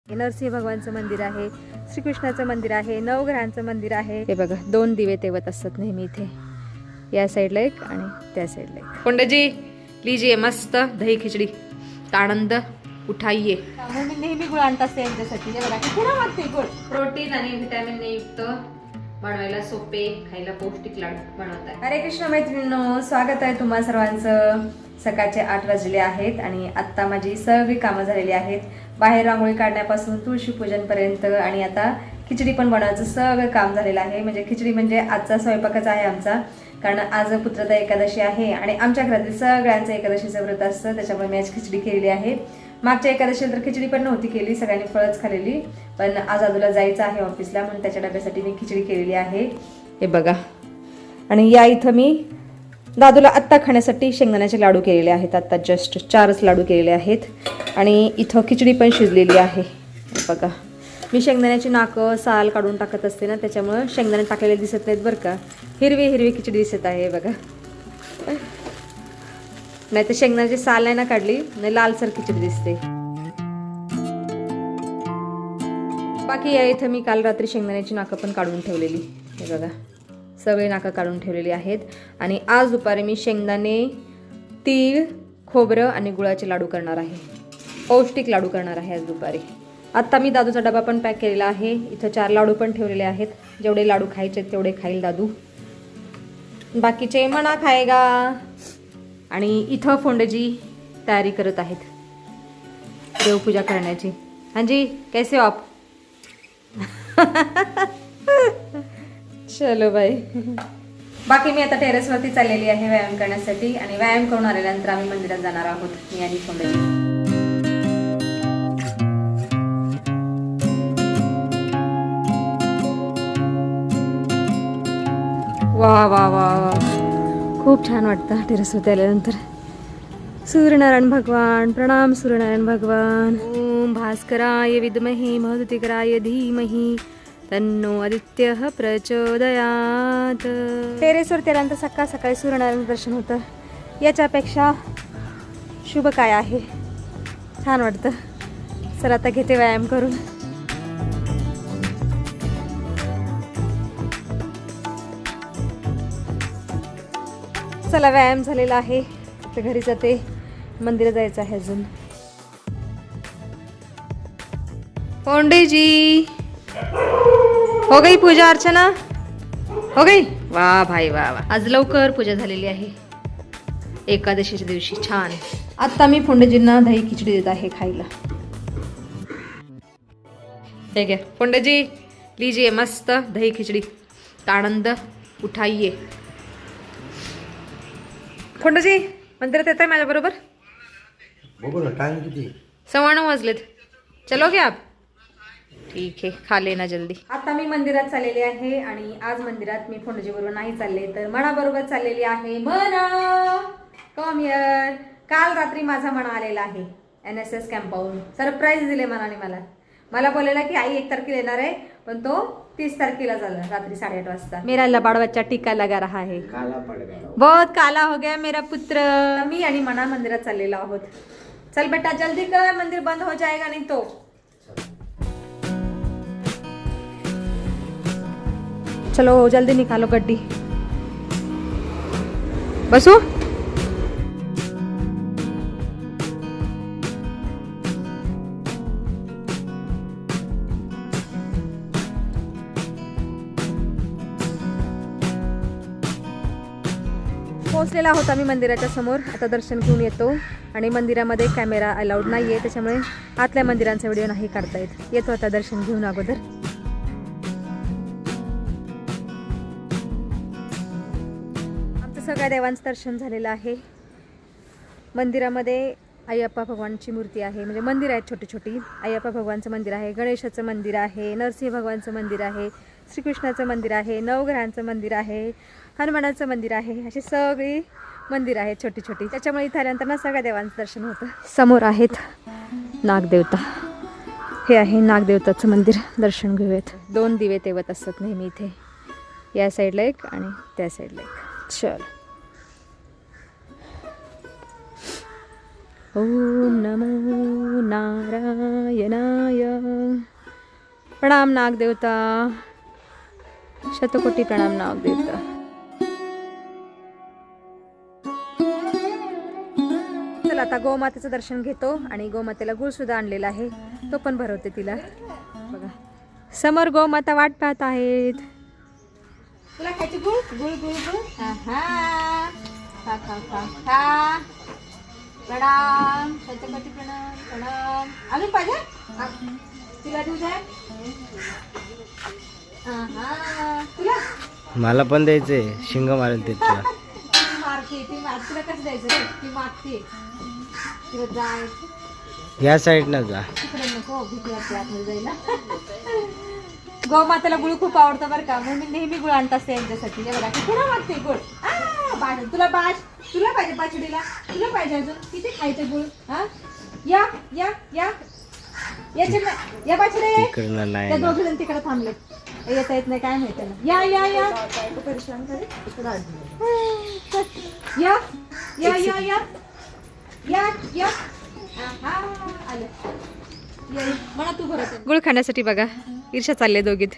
नरसिंह भगवानचं मंदिर आहे, श्रीकृष्णाचं मंदिर आहे, नवग्रहांचं मंदिर आहे. हे बघा 2 दिवे तेवत असतात नेहमी इथे. या साईडला एक आणि त्या साईडला एक. पंडितजी लीजिए मस्त दही खिचडी, आनंद उठाइए. मी नेहमी गुळ आणत असते यांच्यासाठी. हे बघा किती वाटते गुळ. प्रोटीन आणि व्हिटॅमिन युक्त, बनवायला सोपे, खायला पौष्टिक लाडू बनवतात. हरे कृष्ण मैत्रिणींनो, स्वागत आहे तुम्हा सर्वांचं. सकाळचे 8 वाजले आहेत आणि आत्ता माझी सगळी कामं झालेली आहेत. बाहेर रांगोळी काढण्यापासून तुळशी पूजन पर्यंत आणि आता खिचडी पण बनवायचं सगळं काम झालेलं आहे. म्हणजे खिचडी म्हणजे आजचा स्वयंपाकच आहे आमचा, कारण आज पुत्रदा एकादशी आहे आणि आमच्या घरातील सगळ्यांचं एकादशीचं व्रत असतं, त्याच्यामुळे मी आज खिचडी केलेली आहे. मागच्या एकादशीला तर खिचडी पण नव्हती केली, सगळ्यांनी फळच खाल्लेली, पण आज आजूला जायचं आहे ऑफिसला म्हणून त्याच्या डब्यासाठी मी खिचडी केलेली आहे. हे बघा. आणि या इथं मी दादूला आत्ता खाण्यासाठी शेंगदाण्याचे लाडू केलेले आहेत. आत्ता जस्ट 4च लाडू केलेले आहेत आणि इथं खिचडी पण शिजलेली आहे. बघा मी शेंगदाण्याची नाकं साल काढून टाकत असते ना, त्याच्यामुळं शेंगदाणे टाकलेले दिसत नाहीत बरं का. हिरवी हिरवी खिचडी दिसत आहे बघा. नाही तर शेंगदाण्याची साल नाही ना काढली, नाही लालसर खिचडी दिसते. बाकी या इथं मी काल रात्री शेंगदाण्याची नाकं पण काढून ठेवलेली. हे बघा सगळे नाकं काढून ठेवलेली आहेत. आणि आज दुपारी मी शेंगदाणे, तीळ, खोबरं आणि गुळाचे लाडू करणार आहे. पौष्टिक लाडू करणार आहे आज दुपारी. आत्ता मी दादूचा डबा पण पॅक केलेला आहे. इथं 4 लाडू पण ठेवलेले आहेत. जेवढे लाडू खायचे तेवढे खाईल दादू, बाकीचे मना खायगा. आणि इथं फोंडजी तयारी करत आहेत देवपूजा करण्याची. हांजी कैसे हो आप? चलो बाय. बाकी मी आता टेरेसवरती चाललेली आहे व्यायाम करण्यासाठी आणि व्यायाम करून आल्यानंतर आम्ही मंदिरात जाणार आहोत, मी आणि फोंडजी. वा वा वा वा, खूप छान वाटतं टेरेसवरती आल्यानंतर. सूर्यनारायण भगवान प्रणाम. सूर्यनारायण भगवान. ओम भास्कराय विद्महे महद्युतिकराय धीमहि तन्नो आदित्यः प्रचोदयात. टेरेसवरती आल्यानंतर सकाळ सकाळी सूर्यनारायण दर्शन होतं. याच्यापेक्षा शुभ काय आहे. छान वाटतं. चला आता घेते व्यायाम करून. चला व्यायाम झालेला आहे, आता घरी जाते. मंदिरात जायचं आहे अजून. फोंडेजी हो गई पूजा अर्चना? हो गई. वा भाई वा वा, आज लवकर पूजा झालेली आहे एकादशीच्या दिवशी. छान. आता मी फोंडेजींना दही खिचडी देत आहे खायला. हे घ्या फोंडेजी, लीजिए मस्त दही खिचडी, आनंद उठाइए. फोंडेजी मंदिरात येत आहे माझ्या बरोबर? बघू ना टाइम किती. 9:15 वाजलेत. चलोगे आप? ठीक आहे, खा लेना जल्दी. आता मी मंदिरात चाललेली आहे आणि आज मंदिरात मी फोंडजी बरोबर नाही चालले, तर मनाबरोबर चाललेली आहे. मना कम हिअर. काल रात्री माझा मना आलेला आहे NSS कॅम्पावरून. सरप्राईज दिले मनाने मला बोललेला की आई 1 तारखेला येणार आहे, पण तो 30 तारखेला झाला रात्री 8:30 वाजता. मेरा लबाड बच्चा टीका लगा रहा है. काला पड़ गया, बहुत काला हो गया मेरा पुत्र. मी आणि मना मंदिरात चाललेलो आहोत. चल बेटा जल्दी कर, मंदिर बंद हो जाएगा नहीं तो. चलो जल्दी निकालो गड्डी. बसो. पोहोचलेला आहोत आम्ही मंदिराच्या समोर. आता दर्शन घेऊन येतो. आणि मंदिरामध्ये कॅमेरा अलाउड नाही आहे, त्याच्यामुळे आतल्या मंदिरांचा व्हिडिओ नाही काढता येत. येतो आता दर्शन घेऊन अगोदर. आमचं सगळ्या देवांचं दर्शन झालेलं आहे. मंदिरामध्ये अय्यप्पा भगवानची मूर्ती आहे, म्हणजे मंदिर आहेत छोटी छोटी. अय्यप्पा भगवानचं मंदिर आहे, गणेशाचं मंदिर आहे, नरसिंह भगवानचं मंदिर आहे, श्रीकृष्णाचं मंदिर आहे, नवग्रहांचं मंदिर आहे, हनुमानाचं मंदिर आहे. अशी सगळी मंदिर आहेत छोटी छोटी. त्याच्यामुळे इथे आल्यानंतर ना सगळ्या देवांचं दर्शन होतं. समोर आहेत नागदेवता. हे आहे नागदेवताचं मंदिर. दर्शन घेऊयात. 2 दिवे तेवत असतात नेहमी इथे. या साईडला एक आणि त्या साईडला एक. चल ओम नमो नारायणाय. प्रणाम नागदेवता. शतकोटी प्रणाम नागदेवता. चला आता गोमातेचं दर्शन घेतो आणि गोमातेला गुळ सुद्धा आणलेला आहे, तो पण भरवते तिला. बघा समोर गोमाता वाट पाहत आहेत. तुला खायची गुळ गुळ गुळ गुळ. खा खा खा खा. प्रणाम शतकोटी प्रणाम प्रणाम. अजून पाहिजे तिला देऊ द्या. तुला मला पण द्यायचंय. शिंग मारेल ते तुला. मारते ती तुला कसं द्यायचं रे? ती मागते तिला जाय. या साईडनं जा. तिकडे नको भीती वाटते आतमध्ये जायला. गोमातेला गुळ खूप आवडतं बरं का, म्हणून मी नेहमी गुळ आणत असते यांच्यासाठी. हे बघा तुला मागते गुळ. तुला तुला पाहिजे पाचडीला. तुला पाहिजे अजून किती खायचं गुळ. हा या या या या पाचडे. तिकडनं नाही त्या ना. दोघे जण तिकडे थांबले. येता येत नाही काय माहिती ना. या या या या या या या या या. आलं म्हणा तू बरं. गुळ खाण्यासाठी बघा ईर्षा चालले दोघीत.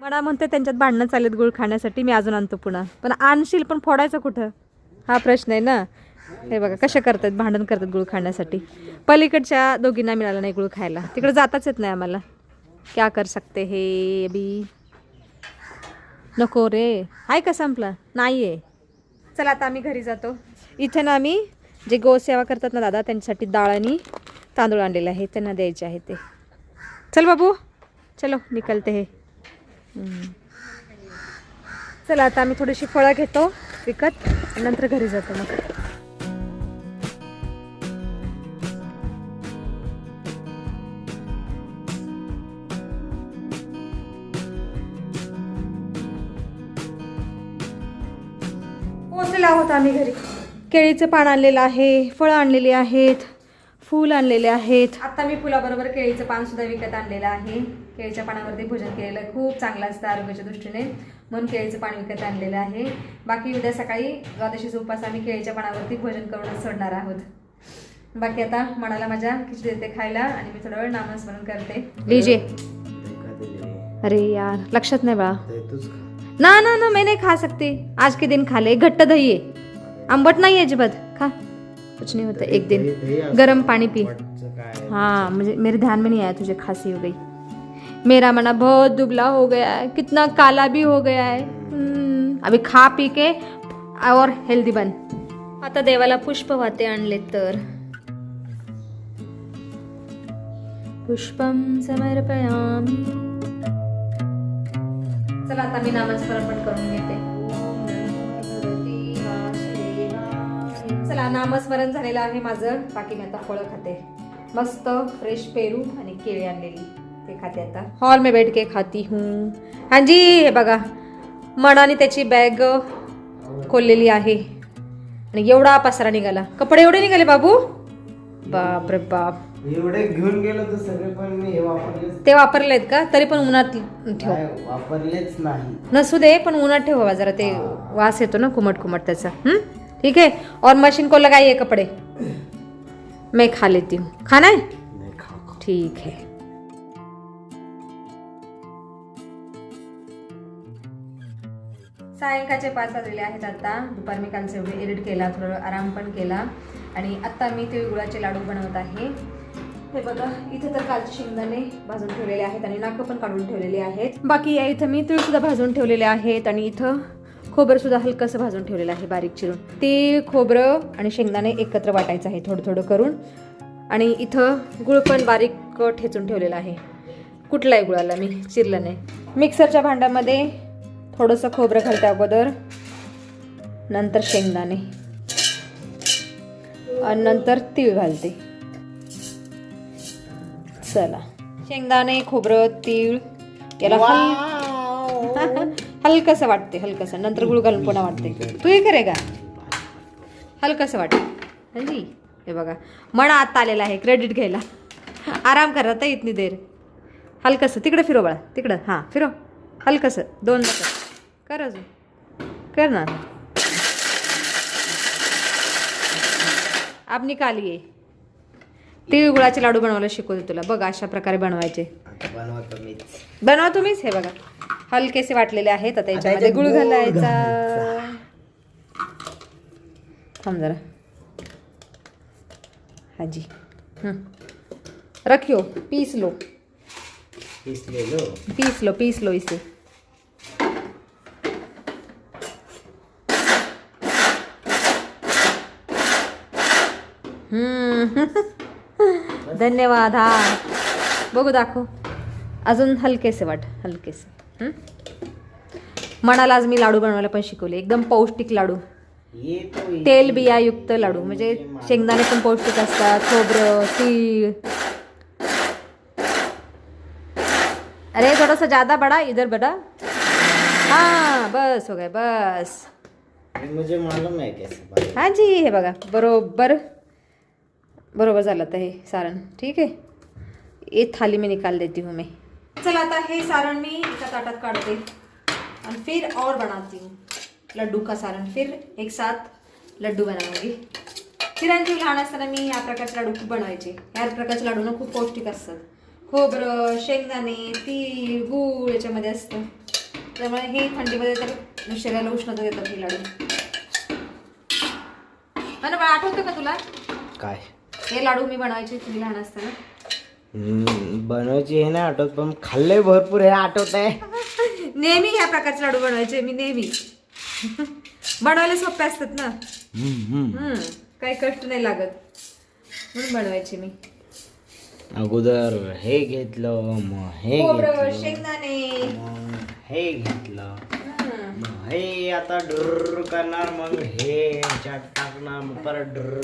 म्हणा म्हणते त्यांच्यात भांडणं चाललेत गुळ खाण्यासाठी. मी अजून आणतो पुन्हा. पण आणशील पण फोडायचं कुठं हा प्रश्न आहे ना. हे बघा कशा करतात, भांडण करतात गुळ खाण्यासाठी. पलीकडच्या दोघींना मिळालं नाही गुळ खायला. तिकडे जाताच येत नाही आम्हाला. क्या कर सकते हे अभी. नको रे. आहे का संपला? नाही आहे. चला आता आम्ही घरी जातो. इथे ना आम्ही जे गोसेवा करतात ना दादा त्यांच्यासाठी डाळ आणि तांदूळ आणलेले आहे, त्यांना द्यायचे आहे ते. चल बाबू चलो निकलते हे. चला आता आम्ही थोडीशी फळं घेतो विकत आणि नंतर घरी जातो मग. पोहोचलेलो आहोत आम्ही घरी. केळीचं पान आणलेलं आहे, फळं आणलेली आहेत, फूल आणलेले आहेत. आता मी फुलाबरोबर केळीचं पान सुद्धा विकत आणलेलं आहे. केळीच्या पानावरती भोजन केलेलं खूप चांगलं असतं आरोग्याच्या दृष्टीने, म्हणून केळीचं पान विकत आणलेलं आहे. बाकी उद्या सकाळी द्वादशीचा उपास आम्ही केळीच्या पानावरती भोजन करूनच सोडणार आहोत. बाकी आता मनाला माझ्या खिचडी देते खायला आणि मी थोडा वेळ नामस्मरण करते. लीजिए. अरे यार लक्षात नाही बा. ना ना ना मैं नहीं खा सकती. आज के दिन खा ले. घट्ट दही है, आंबट नहीं है अजिबात. खा कुछ नहीं होता. एक दिन गर्म पानी पी. हाँ मुझे मेरे ध्यान में नहीं आया तुझे खांसी हो गई. मेरा मना बहुत दुबला हो गया है, कितना काला भी हो गया है. अभी खा पी के और हेल्दी बन. आता देवाला पुष्प वाते आणले तर पुष्पम समर्पयामी. चला आता मी नामस्मरण पण करून घेते. चला नामस्मरण झालेलं आहे माझं. बाकी मी आता फळं खाते. मस्त फ्रेश पेरू आणि केळी आणलेली ते खाते आता. हॉल में बैठ के खाती हूँ. हाँ जी हे बघा मनाने त्याची बॅग खोललेली आहे आणि एवढा पसरा निघाला. कपडे एवढे निघाले बाबू. बाप रे बाप. एवढे घेऊन गेलो तर सगळे पण मी हे वापरलेच. ते वापरलेत का? तरी पण उन्हात ठेव. वापरलेच नाही. नसू दे पण उन्हात ठेवा जरा. ते वास येतो ना कुमट कुमट त्याचा. ठीक है. और मशीन को लगाइए कपड़े. मैं खा लेती हूँ. खाना है? ठीक है. सायंकाळचे 5 वाजलेले आहेत आता. दुपार मी कालचे एवढे एडिट केला, थोडं आराम पण केला आणि आता मी ते गुळाचे लाडू बनवत आहे. हे बघा इथे तर कालचे शेंगदाणे भाजून ठेवलेले आहेत आणि नाकं पण काढून ठेवलेले आहेत. बाकी या इथं मी तीळ सुद्धा भाजून ठेवलेले आहेत आणि इथं खोबरं सुद्धा हलकंसं भाजून ठेवलेलं आहे बारीक चिरून. तीळ खोबरं आणि शेंगदाणे एकत्र वाटायचं आहे थोडं थोडं करून. आणि इथं गुळ पण बारीक ठेचून ठेवलेला आहे. कुठलाही गुळाला मी चिरलं नाही. मिक्सरच्या भांड्यामध्ये थोडंसं खोबरं घालते अगोदर, नंतर शेंगदाणे आणि नंतर तीळ घालते. चला शेंगदाणे खोबरं तीळ याला हलकंसं वाटते. हलकंसं नंतर गुळ घालून पुन्हा वाटते. तू हे करे का हलकंसं वाटते. ਹਾਂਜੀ हे बघा मना आता आलेला आहे क्रेडिट घ्यायला. आराम करा आता इतनी देर. हलकंसं तिकडे फिरो बाळा. तिकडं हां फिरो. हलकंसं 2 कर. अजून कर ना. अब निकालिये. तिळ गुळाचे लाडू बनवायला शिकवते तुला. बघ अशा प्रकारे बनवायचे. आता बनवतो मीच. बनवा तुम्हीच. हे बघा हलकेसे वाटलेले आहेत. आता याच्यामध्ये गुळ घालायचा. थांब जरा हाजी. रखियो. पीस लो पीस लो इसे. धन्यवाद. हा बघू दाखव. अजून हलकेसे वाट. हलकेसे. मनाला आज मी लाडू बनवायला पण शिकवले. एकदम पौष्टिक लाडू. तेल बियायुक्त लाडू. म्हणजे शेंगदाणे पण पौष्टिक असतात. खोबरं तीळ. अरे थोड़ा सा ज्यादा बड़ा इधर बड़ा. हाँ बस हो गया बस. मुझे मालूम है कैसे. हाँ जी. हे बघा बरोबर बरोबर झालं आता हे सारण. ठीक है ये थाली में निकाल देती हूँ मैं. चला आता हे सारण मी एका ताटात काढते और फिर और बनाती हूँ लड्डू का सारण. फिर एक साथ लड्डू बनाऊंगी. चिरांजी लहान असताना मी या प्रकारचे लाडू खूप बनवायचे. या प्रकारचे लाडू ना खूप पौष्टिक असतात. खोबरं शेंगदाणे तीळ गूळ याच्यामध्ये असतं. त्यामुळे हे थंडीमध्ये तर शरीराला उष्णता देतात हे लाडू. मला आठवतं का तुला काय हे लाडू मी बनवायचे तुम्ही लहान असताना. बनवायची हे नाही आठवत पण खाल्ले भरपूर. हे आठवत आहे. नेहमी ह्या प्रकारचे लाडू बनवायचे मी नेहमी. बनवायला सोपे असतात ना. काही कष्ट नाही लागत म्हणून बनवायचे मी. अगोदर हे घेतलं मग हे खोबरं घेतलं शेंगदाणे मग हे घेतलं मग हे आता ड्र करणार मग हे ह्याच्यात टाकणार मग परत ड्र.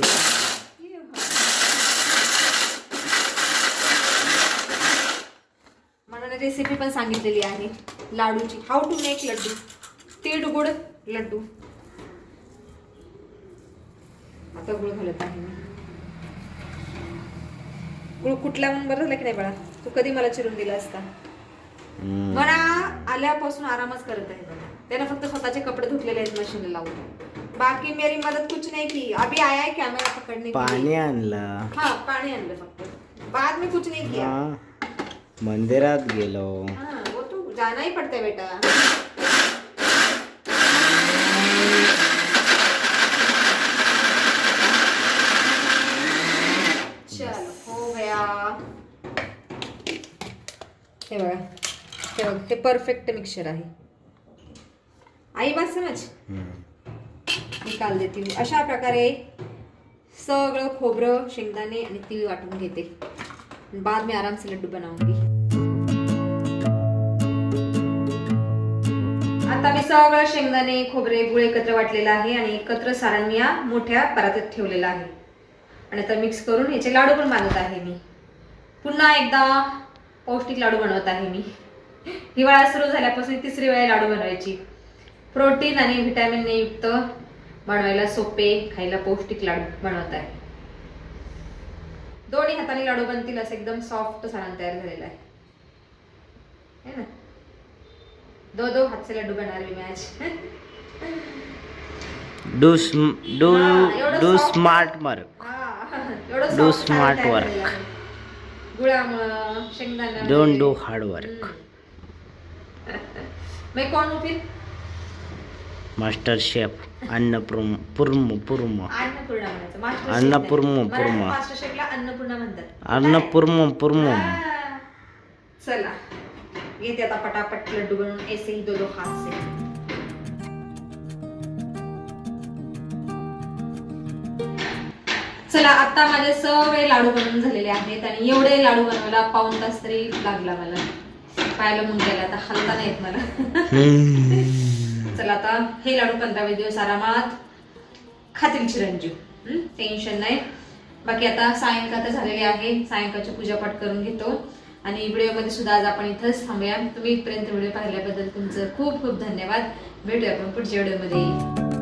मला रेसिपी पण सांगितलेली आहे लाडूची. How to make laddu. तीळ गुळ लड्डू. आता गुळ घालत आहे मी. गुळ कुठला म्हणून बरं झालं की नाही बाळा. तू कधी मला चिरून दिला असता. मला आल्यापासून आरामच करत आहे. त्यानं फक्त स्वतःचे कपडे धुतलेले आहेत मशीन लावून. बाकी मेरी मदत कुछ नहीं की. अभी आया है कॅमेरा पकडने. पाणी आणलं. हाँ पानी आणलं फक्त. बाद में कुछ नहीं किया. मंदिरात गेलो. हाँ वो तो जाना ही पड़ता है बेटा. चलो हो गया. हे बघा हे बघ हे परफेक्ट मिक्सचर आहे. आई बात समज. निकाल देती हूँ. अशा प्रकारे सगळं खोबरं शेंगदाणे आणि तीळ वाटून घेते. बाद में आराम से लड्डू बनाऊंगी. आता मी सगळं शेंगदाणे खोबरे गुळ एकत्र वाटलेलं आहे आणि एकत्र सारण मी या मोठ्या परातीत ठेवलेलं आहे. आणि आता मिक्स करून याचे लाडू पण बांधत आहे मी. पुन्हा एकदा पौष्टिक लाडू बनवत आहे मी. हिवाळा सुरू झाल्यापासून तिसरी वेळ लाडू बनवायची. प्रोटीन आणि व्हिटॅमिन युक्त बनवायला सोपे खायला पौष्टिक लाडू बनवत आहे. दोन्ही हाताने लाडू बनतील असं एकदम सॉफ्ट सारण तयार झालेलं आहे. है ना. दो हाथ से लड्डू बना रही मैं आज. Do smart work. Do smart work. गुळामुळं शेंगदाणा. Don't do hard work. मैं कौन हूँ फिर. मास्टर शेफ अन्नपूर्णा अन्नपूर्णा म्हणायचं. मास्टर अन्नपूर्णा मास्टर शेफला अन्नपूर्णा म्हणतात. अन्नपूर्णा. चला येते आता पटापट लड्डू बनवून ऐसे ही दो हाथ से. चला आता माझे सगळे लाडू बनवून झालेले आहेत आणि एवढे लाडू बनवायला पाऊण तास तरी लागला मला. पायाला मुंग्याला आता हलता नाही येत मला. चला आता हे लाडू 15-20 दिवस आरामात खातील चिरंजीव. टेन्शन नाही. बाकी आता सायंकाळ झालेली आहे. सायंकाळची पूजापाठ करून घेतो आणि व्हिडिओमध्ये सुद्धा आज आपण इथंच थांबूया. तुम्ही इथपर्यंत व्हिडिओ पाहिल्याबद्दल तुमचं खूप खूप धन्यवाद. भेटूया आपण पुढच्या व्हिडिओमध्ये.